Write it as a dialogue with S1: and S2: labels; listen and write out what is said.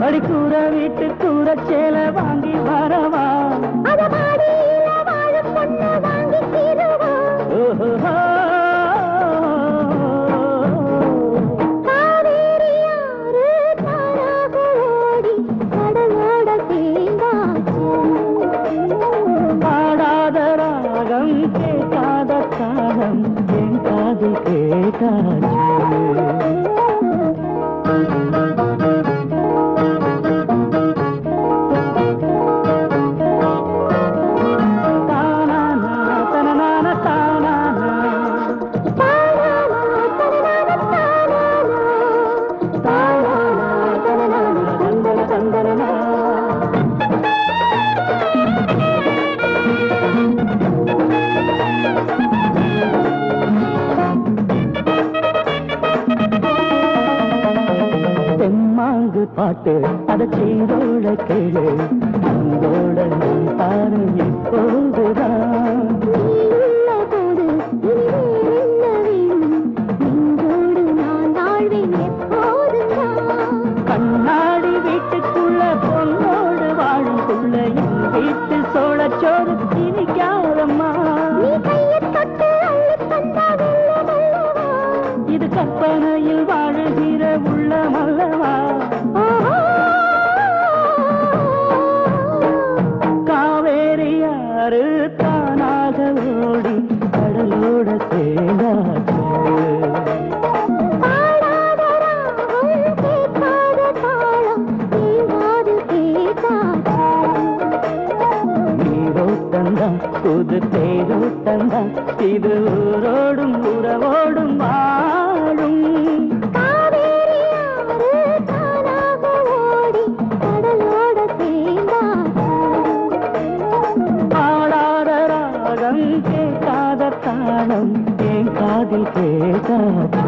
S1: அடிக்கூற வீட்டு கூற சேல வாங்கி வரவா பாடாத ராகம் கேட்காத காலம் என் காது கேட்டாச்சு பாட்டு அத சீரோட கேளு அங்கோட நான் பாரு எப்போதுதான் கண்ணாடி வீட்டுக்குள்ள பொண்ணோடு வாழும் புள்ள என் வீட்டு சோழச்சோறு திணிக்காதம்மா இது கற்பனையில் வாழுகிற உள்ளமல்லவா காவேரியாறு தானாக ஓடி கடலோட சேர்ந்தாச்சு நீரோட்டந்தான் புது தேரோட்டந்தான் இது ஊரோடும் உறவோடும் வாழும் கேட்காத தாளம் என் காதில் கேட்டாச்சு